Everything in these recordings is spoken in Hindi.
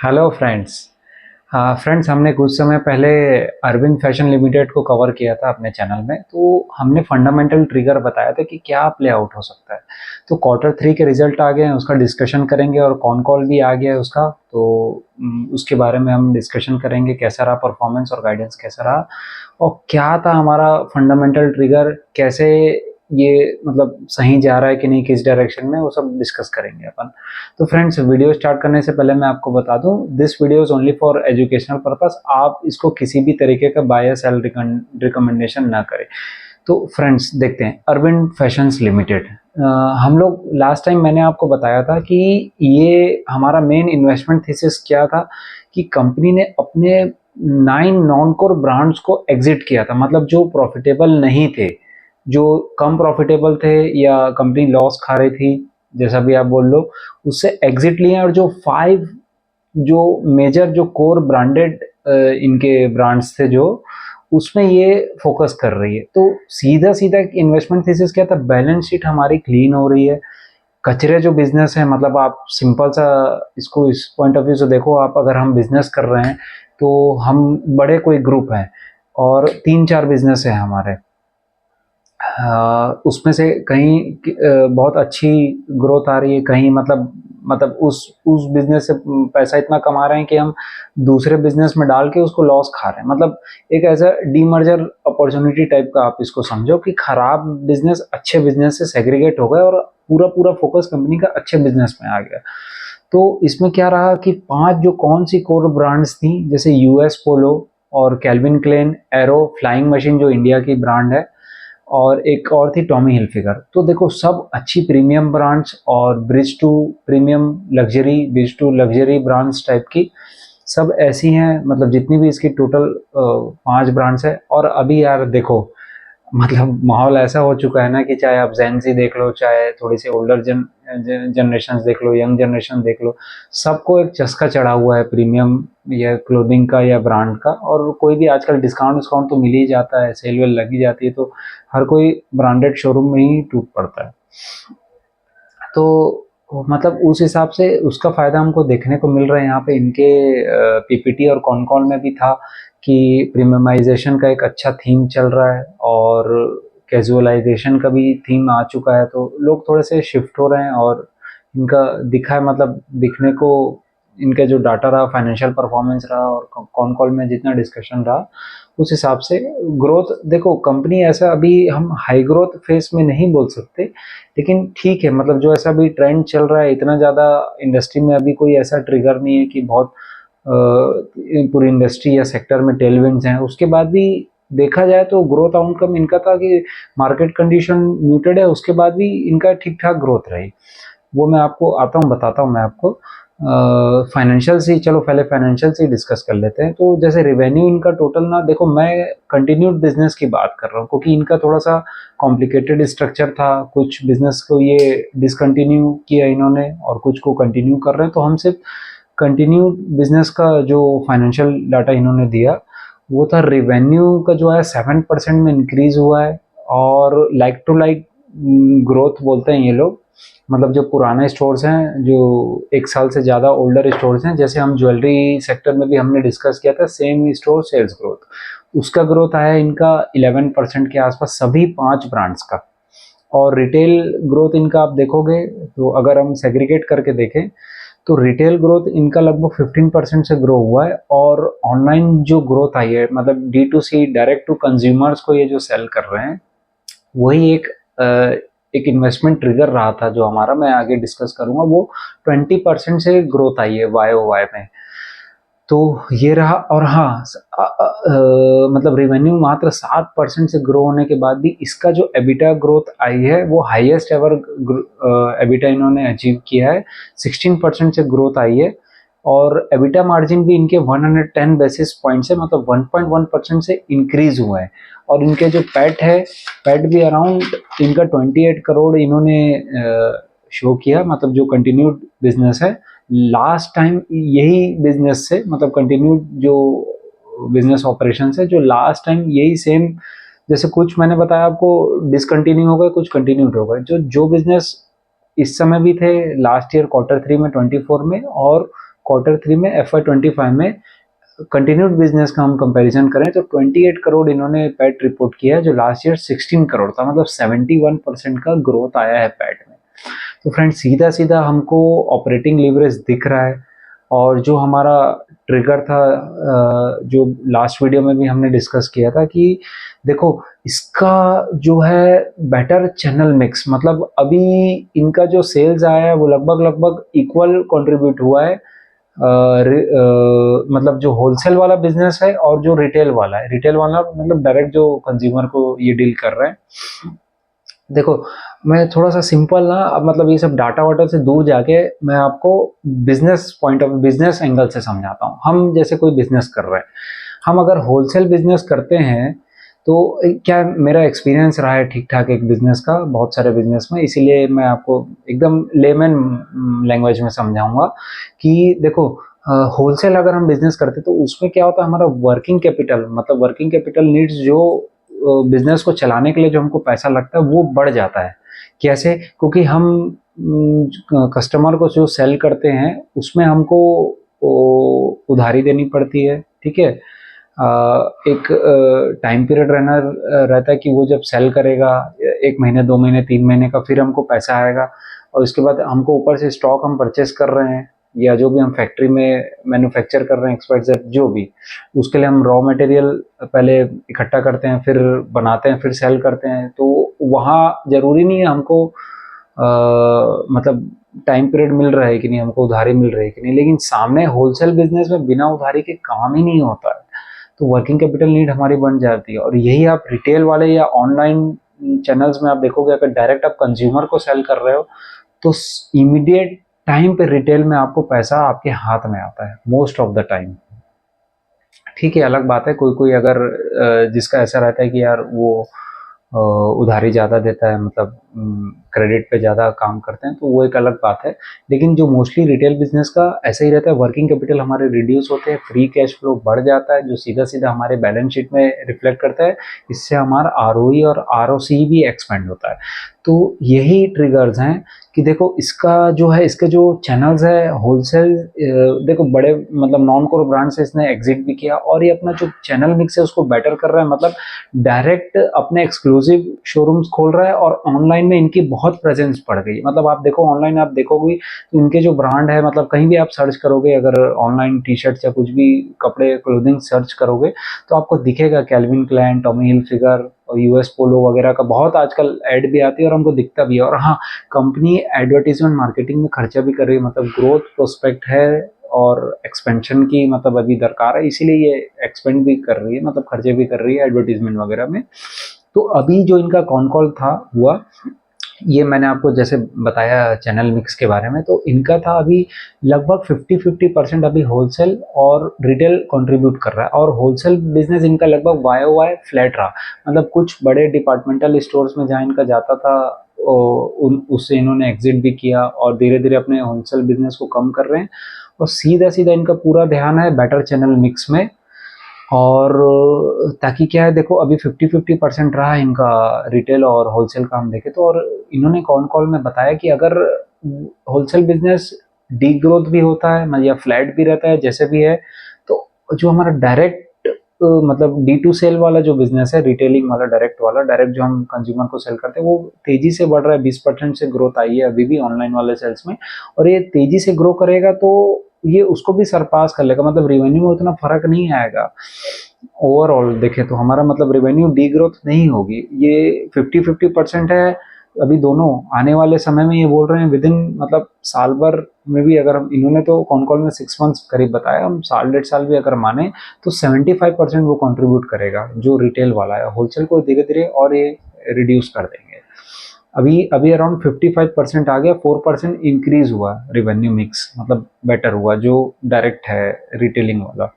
Hello friends. फ्रेंड्स, हमने कुछ समय पहले अरविंद फैशन लिमिटेड को कवर किया था अपने चैनल में। तो हमने फंडामेंटल ट्रिगर बताया था कि क्या प्ले आउट हो सकता है। तो क्वार्टर थ्री के रिजल्ट आ गए हैं, उसका डिस्कशन करेंगे और कौन कॉल भी आ गया है उसका। तो उसके बारे में हम डिस्कशन करेंगे, कैसा रहा परफॉर्मेंस और गाइडेंस कैसा रहा, और क्या था हमारा फंडामेंटल ट्रिगर, कैसे ये मतलब सही जा रहा है कि नहीं, किस डायरेक्शन में, वो सब डिस्कस करेंगे अपन। तो फ्रेंड्स, वीडियो स्टार्ट करने से पहले मैं आपको बता दूं, this video is only for educational purpose. आप इसको किसी भी तरीके का बायस सेल रिकमेंडेशन ना करें। तो फ्रेंड्स, देखते हैं अरविंद फैशंस लिमिटेड। हम लोग लास्ट टाइम मैंने आपको बताया था कि ये हमारा मेन इन्वेस्टमेंट थीसिस क्या था कि कंपनी ने अपने 9 नॉन कोर ब्रांड्स को एग्जिट किया था। मतलब जो प्रॉफिटेबल नहीं थे, जो कम प्रॉफिटेबल थे या कंपनी लॉस खा रही थी, जैसा भी आप बोल लो, उससे एग्जिट लिए। और जो 5 जो मेजर जो कोर ब्रांडेड इनके ब्रांड्स थे, जो उसमें ये फोकस कर रही है। तो सीधा सीधा इन्वेस्टमेंट थीसिस क्या था, बैलेंस शीट हमारी क्लीन हो रही है। कचरे जो बिजनेस है, मतलब आप सिंपल सा इसको इस पॉइंट ऑफ व्यू से देखो, आप अगर हम बिजनेस कर रहे हैं तो हम बड़े कोई ग्रुप हैं और 3-4 बिजनेस है हमारे। उसमें से कहीं बहुत अच्छी ग्रोथ आ रही है, कहीं मतलब उस बिजनेस से पैसा इतना कमा रहे हैं कि हम दूसरे बिजनेस में डाल के उसको लॉस खा रहे हैं। मतलब एक ऐसा डीमर्जर अपॉर्चुनिटी टाइप का आप इसको समझो कि खराब बिजनेस अच्छे बिजनेस से सेग्रीगेट हो गए और पूरा पूरा फोकस कंपनी का अच्छे बिजनेस में आ गया। तो इसमें क्या रहा कि 5 जो कौन सी कोर ब्रांड्स थी, जैसे यूएस पोलो और Calvin Klein, Arrow flying machine जो इंडिया की ब्रांड है, और एक और थी टॉमी हिलफिगर। तो देखो, सब अच्छी प्रीमियम ब्रांड्स और bridge to premium luxury, bridge to luxury brands type की सब ऐसी हैं। मतलब जितनी भी इसकी टोटल 5 ब्रांड्स है। और अभी यार देखो, मतलब माहौल ऐसा हो चुका है ना कि चाहे आप जेन ज़ी देख लो, चाहे थोड़ी सी ओल्डर जनरेशन देख लो, यंग जनरेशन देख लो, सबको एक चस्का चढ़ा हुआ है प्रीमियम या क्लोथिंग का या ब्रांड का। और कोई भी आजकल डिस्काउंट डिस्काउंट तो मिल ही जाता है, सेल वेल लगी जाती है, तो हर कोई ब्रांडेड शोरूम में ही टूट पड़ता है। तो मतलब उस हिसाब से उसका फ़ायदा हमको देखने को मिल रहा है। यहाँ पे इनके पीपीटी और कॉन कॉल में भी था कि प्रीमियमाइजेशन का एक अच्छा थीम चल रहा है और कैजुअलाइजेशन का भी थीम आ चुका है। तो लोग थोड़े से शिफ्ट हो रहे हैं और इनका दिखा है, मतलब दिखने को इनका जो डाटा रहा, फाइनेंशियल परफॉर्मेंस रहा और कॉन कॉल में जितना डिस्कशन रहा, उस हिसाब से ग्रोथ देखो, कंपनी ऐसा अभी हम हाई ग्रोथ फेस में नहीं बोल सकते, लेकिन ठीक है। मतलब जो ऐसा भी ट्रेंड चल रहा है, इतना ज़्यादा इंडस्ट्री में अभी कोई ऐसा ट्रिगर नहीं है कि बहुत पूरी इंडस्ट्री या सेक्टर में टेलविंड्स हैं। उसके बाद भी देखा जाए तो ग्रोथ आउटकम इनका था कि मार्केट कंडीशन म्यूटेड है, उसके बाद भी इनका ठीक ठाक ग्रोथ रही। वो मैं आपको आता हूँ, बताता हूँ मैं आपको। फाइनेंशियल से चलो, पहले फाइनेंशियल से डिस्कस कर लेते हैं। तो जैसे रेवेन्यू इनका टोटल ना, देखो मैं कंटिन्यूड बिजनेस की बात कर रहा हूँ क्योंकि इनका थोड़ा सा कॉम्प्लिकेटेड स्ट्रक्चर था। कुछ बिजनेस को ये डिसकंटिन्यू किया इन्होंने और कुछ को कंटिन्यू कर रहे हैं। तो हम सिर्फ कंटिन्यू बिजनेस का जो फाइनेंशियल डाटा इन्होंने दिया, वो था रेवेन्यू का जो है 7% में इंक्रीज हुआ है। और लाइक टू लाइक ग्रोथ बोलते हैं ये लोग। मतलब जो पुराने स्टोर्स हैं, जो 1 साल से ज़्यादा ओल्डर स्टोर्स हैं, जैसे हम ज्वेलरी सेक्टर में भी हमने डिस्कस किया था, सेम स्टोर सेल्स ग्रोथ, उसका ग्रोथ आया इनका 11% के आसपास, सभी 5 ब्रांड्स का। और रिटेल ग्रोथ इनका आप देखोगे तो अगर हम सेग्रीगेट करके देखें तो रिटेल ग्रोथ इनका लगभग 15% से ग्रो हुआ है। और ऑनलाइन जो ग्रोथ आई है, मतलब D2C, डायरेक्ट टू कंज्यूमर्स को ये जो सेल कर रहे हैं, वही एक इन्वेस्टमेंट ट्रिगर रहा था जो हमारा, मैं आगे डिस्कस करूंगा। वो 20% से ग्रोथ आई है YOY में। तो ये रहा। और हाँ, मतलब रेवेन्यू मात्र 7% से ग्रो होने के बाद भी इसका जो एबिटा ग्रोथ आई है, वो हाईएस्ट एवर एबिटा इन्होंने अचीव किया है। 16% से ग्रोथ आई है। और एबिटा मार्जिन भी इनके 110 बेसिस पॉइंट से, मतलब 1.1% से इंक्रीज हुआ है। और इनके जो पैट है, पैट भी अराउंड इनका 28 करोड़ इन्होंने शो किया। मतलब जो कंटिन्यूड बिजनेस है, लास्ट टाइम यही बिजनेस से, मतलब कंटिन्यूड जो बिजनेस ऑपरेशन है, जो लास्ट टाइम यही सेम, जैसे कुछ मैंने बताया आपको डिसकंटिन्यू हो गए, कुछ कंटिन्यूड हो गए। जो जो बिजनेस इस समय भी थे लास्ट ईयर क्वार्टर 3 में 24 में, और Q3 में FY25 में कंटिन्यूड बिजनेस का हम कंपैरिजन करें तो 28 करोड़ इन्होंने पैट रिपोर्ट किया है, जो लास्ट ईयर 16 करोड़ था, मतलब 71% का ग्रोथ आया है पैट में। तो फ्रेंड्स, सीधा सीधा हमको ऑपरेटिंग लीवरेज दिख रहा है। और जो हमारा ट्रिगर था, जो लास्ट वीडियो में भी हमने डिस्कस किया था कि देखो इसका जो है बेटर चैनल मिक्स, मतलब अभी इनका जो सेल्स आया है वो लगभग लगभग इक्वल कंट्रीब्यूट हुआ है, मतलब जो होलसेल वाला बिजनेस है और जो रिटेल वाला है। रिटेल वाला मतलब डायरेक्ट जो कंज्यूमर को ये डील कर रहा है। देखो, मैं थोड़ा सा सिंपल ना, अब मतलब ये सब डाटा वाटा से दूर जाके मैं आपको business point of business angle से समझाता हूँ। हम जैसे कोई बिजनेस कर रहे हैं, हम अगर होलसेल बिजनेस करते हैं तो क्या मेरा एक्सपीरियंस रहा है ठीक ठाक एक बिजनेस का, बहुत सारे बिजनेस में, इसीलिए मैं आपको एकदम लेमन लैंग्वेज में समझाऊंगा कि देखो होलसेल अगर हम बिजनेस करते तो उसमें क्या होता है, हमारा वर्किंग कैपिटल, मतलब वर्किंग कैपिटल नीड्स जो बिजनेस को चलाने के लिए जो हमको पैसा लगता है वो बढ़ जाता है। कैसे? क्योंकि हम कस्टमर को जो सेल करते हैं उसमें हमको उधारी देनी पड़ती है, ठीक है। एक टाइम पीरियड रहता है कि वो जब सेल करेगा 1 महीने 2 महीने 3 महीने का, फिर हमको पैसा आएगा। और उसके बाद हमको ऊपर से स्टॉक हम परचेस कर रहे हैं, या जो भी हम फैक्ट्री में मैन्युफैक्चर कर रहे हैं, XYZ जो भी, उसके लिए हम रॉ मटेरियल पहले इकट्ठा करते हैं, फिर बनाते हैं, फिर सेल करते हैं। तो वहाँ ज़रूरी नहीं है हमको मतलब टाइम पीरियड मिल रहा है कि नहीं, हमको उधारी मिल रही है कि नहीं, लेकिन सामने होलसेल बिजनेस में बिना उधारी के काम ही नहीं होता है। तो वर्किंग कैपिटल नीड हमारी बन जाती है। और यही आप रिटेल वाले या ऑनलाइन चैनल्स में आप देखोगे, अगर डायरेक्ट आप कंज्यूमर को सेल कर रहे हो तो इमीडिएट टाइम पे रिटेल में आपको पैसा आपके हाथ में आता है मोस्ट ऑफ द टाइम। ठीक है, अलग बात है कोई कोई अगर जिसका ऐसा रहता है कि यार वो उधारी ज़्यादा देता है, मतलब क्रेडिट पे ज़्यादा काम करते हैं, तो वो एक अलग बात है। लेकिन जो मोस्टली रिटेल बिजनेस का ऐसा ही रहता है, वर्किंग कैपिटल हमारे रिड्यूस होते हैं, फ्री कैश फ्लो बढ़ जाता है, जो सीधा सीधा हमारे बैलेंस शीट में रिफ्लेक्ट करता है। इससे हमारा ROE और ROC भी एक्सपेंड होता है। तो यही ट्रिगर्स हैं कि देखो इसका जो है, इसके जो चैनल्स है होलसेल, देखो बड़े मतलब नॉन कोर ब्रांड से इसने एग्जिट भी किया, और ये अपना जो चैनल मिक्स है उसको बेटर कर रहा है, मतलब डायरेक्ट अपने एक्सक्लूसिव शोरूम्स खोल रहा है, और ऑनलाइन में इनकी बहुत प्रेजेंस बढ़ गई। मतलब आप देखो ऑनलाइन आप देखोगे तो इनके जो ब्रांड है, मतलब कहीं भी आप सर्च करोगे, अगर ऑनलाइन टी शर्ट्स या कुछ भी कपड़े क्लोथिंग सर्च करोगे तो आपको दिखेगा कैल्विन क्लाइन, टॉमी हिलफिगर और US पोलो वगैरह का बहुत आजकल ऐड भी आती है और हमको दिखता भी है। और हाँ, कंपनी एडवर्टीजमेंट मार्केटिंग में खर्चा भी कर रही है, मतलब ग्रोथ प्रोस्पेक्ट है और एक्सपेंशन की मतलब अभी दरकार है, इसीलिए ये एक्सपेंड भी कर रही है, मतलब खर्चे भी कर रही है एडवर्टीजमेंट वगैरह में। तो अभी जो इनका कॉन कॉल था हुआ, ये मैंने आपको जैसे बताया चैनल मिक्स के बारे में, तो इनका था अभी लगभग 50-50% अभी होलसेल और रिटेल कंट्रीब्यूट कर रहा है। और होलसेल बिजनेस इनका लगभग YOY फ्लैट रहा, मतलब कुछ बड़े डिपार्टमेंटल स्टोर्स में जहाँ इनका जाता था उससे इन्होंने एग्जिट भी किया और धीरे धीरे अपने होलसेल बिजनेस को कम कर रहे हैं। और सीधा सीधा इनका पूरा ध्यान है बेटर चैनल मिक्स में। और ताकि क्या है, देखो अभी 50-50% रहा है इनका रिटेल और होलसेल का हम देखें तो। और इन्होंने कॉन कॉल में बताया कि अगर होलसेल बिजनेस डी ग्रोथ भी होता है या फ्लैट भी रहता है जैसे भी है, तो जो हमारा डायरेक्ट मतलब D2 सेल वाला जो बिजनेस है, रिटेलिंग वाला, डायरेक्ट वाला, डायरेक्ट जो हम कंज्यूमर को सेल करते हैं, वो तेजी से बढ़ रहा है। 20% से ग्रोथ आई है अभी भी ऑनलाइन वाले सेल्स में, और ये तेजी से ग्रो करेगा तो ये उसको भी सरपास कर लेगा, मतलब रेवेन्यू में उतना फर्क नहीं आएगा। ओवरऑल देखें तो हमारा मतलब रेवेन्यू डी ग्रोथ नहीं होगी। ये 50-50% है अभी दोनों। आने वाले समय में ये बोल रहे हैं विद इन मतलब साल भर में भी, अगर हम, इन्होंने तो कॉन कॉल में 6 मंथ्स करीब बताया, हम साल 1.5 साल भी अगर माने तो 75% वो कंट्रीब्यूट करेगा जो रिटेल वाला है। होलसेल को धीरे धीरे और ये रिड्यूस कर देंगे। अभी अभी अराउंड 55% आ गया, 4% इंक्रीज हुआ रिवेन्यू मिक्स, मतलब बेटर हुआ जो डायरेक्ट है रिटेलिंग वाला।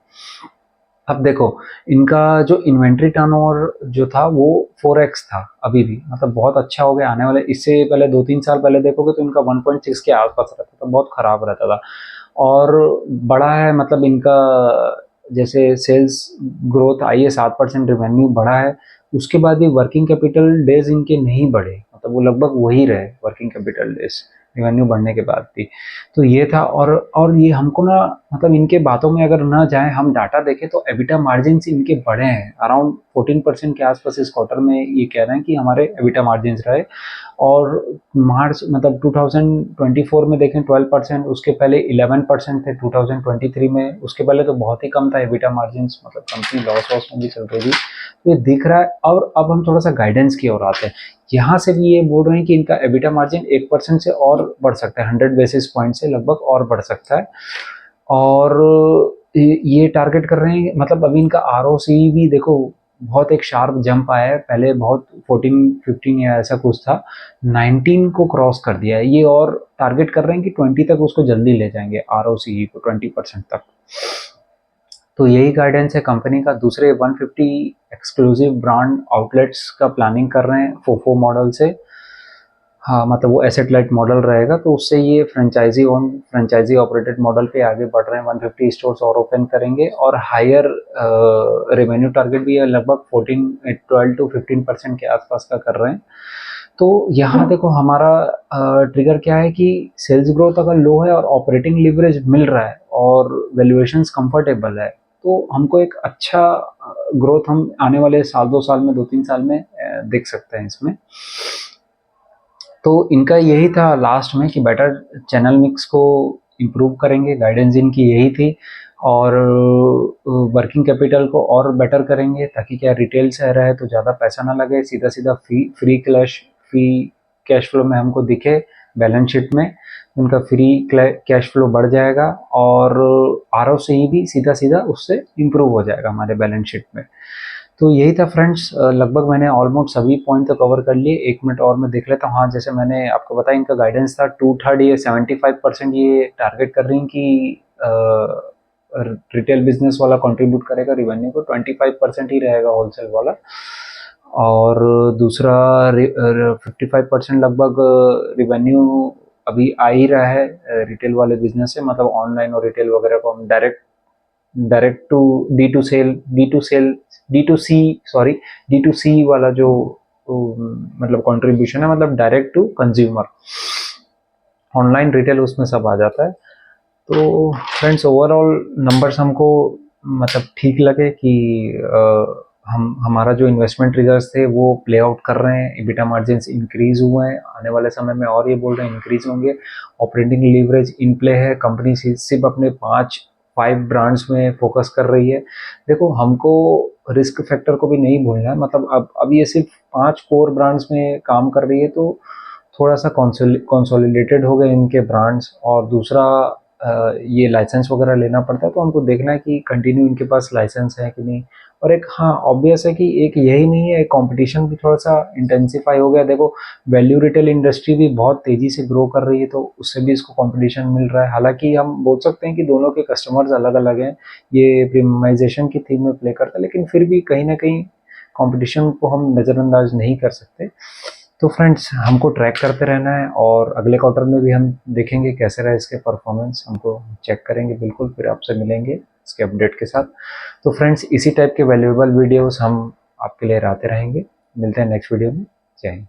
अब देखो इनका जो इन्वेंट्री टर्नओवर जो था वो 4x था अभी भी, मतलब बहुत अच्छा हो गया। आने वाले इससे पहले 2-3 साल पहले देखोगे तो इनका 1.6 के आसपास रहता था, बहुत खराब रहता था। और बड़ा है, मतलब इनका जैसे सेल्स ग्रोथ आई है, 7% रेवेन्यू बढ़ा है, उसके बाद भी वर्किंग कैपिटल डेज इनके नहीं बढ़े, मतलब वो लगभग वही रहे वर्किंग कैपिटल डेज। रेवेन्यू बढ़ने के बाद भी। तो ये था। और ये हमको ना मतलब इनके बातों में अगर ना जाए, हम डाटा देखें तो एबिटा मार्जिन इनके बढ़े हैं अराउंड 14% के आसपास इस क्वार्टर में। ये कह रहे हैं कि हमारे एबिटा मार्जिन रहे। और मार्च मतलब 2024 में देखें 12%, उसके पहले 11% थे 2023 में, उसके पहले तो बहुत ही कम था एबिटा मार्जिन, मतलब कंपनी लॉस वॉस में भी चल रही थी। तो ये दिख रहा है। और अब हम थोड़ा सा गाइडेंस की ओर आते हैं। यहाँ से भी ये बोल रहे हैं कि इनका एबिटा मार्जिन 1% से और बढ़ सकता है, 100 बेसिस पॉइंट से लगभग और बढ़ सकता है। और ये टारगेट कर रहे हैं, मतलब अभी इनका आरओसी भी देखो बहुत एक शार्प जंप आया है। पहले बहुत 14-15 या ऐसा कुछ था, 19 को क्रॉस कर दिया है ये, और टारगेट कर रहे हैं कि 20 तक उसको जल्दी ले जाएंगे आरओसी को, 20% तक। तो यही गाइडेंस है कंपनी का। दूसरे 150 एक्सक्लूसिव ब्रांड आउटलेट्स का प्लानिंग कर रहे हैं फोफो मॉडल से। हाँ, मतलब वो एसेट लाइट मॉडल रहेगा, तो उससे ये फ्रेंचाइजी ऑपरेटेड मॉडल पे आगे बढ़ रहे हैं। 150 स्टोर्स और ओपन करेंगे, और हायर रेवेन्यू टारगेट भी है, लगभग 12 to 15% के आसपास का कर रहे हैं। तो यहाँ देखो हमारा ट्रिगर क्या है कि सेल्स ग्रोथ अगर लो है और ऑपरेटिंग लिवरेज मिल रहा है और वैल्यूएशंस कंफर्टेबल है, तो हमको एक अच्छा ग्रोथ हम आने वाले साल 2 साल में, 2-3 साल में देख सकते हैं इसमें। तो इनका यही था लास्ट में कि बेटर चैनल मिक्स को इम्प्रूव करेंगे, गाइडेंस इनकी यही थी। और वर्किंग कैपिटल को और बेटर करेंगे, ताकि क्या रिटेल से रहे तो ज़्यादा पैसा ना लगे, सीधा सीधा फ्री कैश फ्लो में हमको दिखे बैलेंस शीट में। उनका फ्री कैश फ्लो बढ़ जाएगा, और आरओसीई भी सीधा सीधा उससे इम्प्रूव हो जाएगा हमारे बैलेंस शीट में। तो यही था फ्रेंड्स, लगभग मैंने ऑलमोस्ट सभी पॉइंट तो कवर कर लिए। 1 मिनट और मैं देख लेता हूँ। हाँ, जैसे मैंने आपको बताया इनका गाइडेंस था 2/3 ये 75% ये टारगेट कर रही हैं कि रिटेल बिजनेस वाला कंट्रीब्यूट करेगा रिवेन्यू को, 25% ही रहेगा होलसेल वाला। और दूसरा 55% लगभग रिवेन्यू अभी आ ही रहा है रिटेल वाले बिजनेस से, मतलब ऑनलाइन और रिटेल वगैरह को हम direct to D to C वाला जो मतलब कंट्रीब्यूशन है, मतलब direct to consumer, online retail उसमें सब आ जाता है। तो फ्रेंड्स ओवरऑल नंबर्स हमको मतलब ठीक लगे कि हम हमारा जो इन्वेस्टमेंट ट्रिगर्स थे वो प्ले आउट कर रहे हैं। एबिटा मार्जिन्स इंक्रीज हुए हैं, आने वाले समय में और ये बोल रहे हैं इंक्रीज होंगे। ऑपरेटिंग लीवरेज इन प्ले है, कंपनी सिर्फ अपने 5 ब्रांड्स में फोकस कर रही है। देखो हमको रिस्क फैक्टर को भी नहीं भूलना है, मतलब अब ये सिर्फ 5 कोर ब्रांड्स में काम कर रही है, तो थोड़ा सा कंसोलिडेटेड हो गए इनके ब्रांड्स। और दूसरा ये लाइसेंस वगैरह लेना पड़ता है, तो हमको देखना है कि कंटिन्यू इनके पास लाइसेंस है कि नहीं। और एक हाँ ऑब्वियस है कि एक यही नहीं है, कंपटीशन भी थोड़ा सा इंटेंसिफाई हो गया। देखो वैल्यू रिटेल इंडस्ट्री भी बहुत तेजी से ग्रो कर रही है, तो उससे भी इसको कंपटीशन मिल रहा है। हालांकि हम बोल सकते हैं कि दोनों के कस्टमर्स अलग अलग हैं, ये प्रीमियमाइजेशन की थीम में प्ले करता है, लेकिन फिर भी कहीं ना कहीं कंपटीशन को हम नज़रअंदाज नहीं कर सकते। तो फ्रेंड्स हमको ट्रैक करते रहना है, और अगले क्वार्टर में भी हम देखेंगे कैसे रहा इसके परफॉर्मेंस, हमको चेक करेंगे बिल्कुल, फिर आपसे मिलेंगे इसके अपडेट के साथ। तो फ्रेंड्स इसी टाइप के वैल्यूएबल वीडियोस हम आपके लिए लाते रहेंगे। मिलते हैं नेक्स्ट वीडियो में। जय हिंद।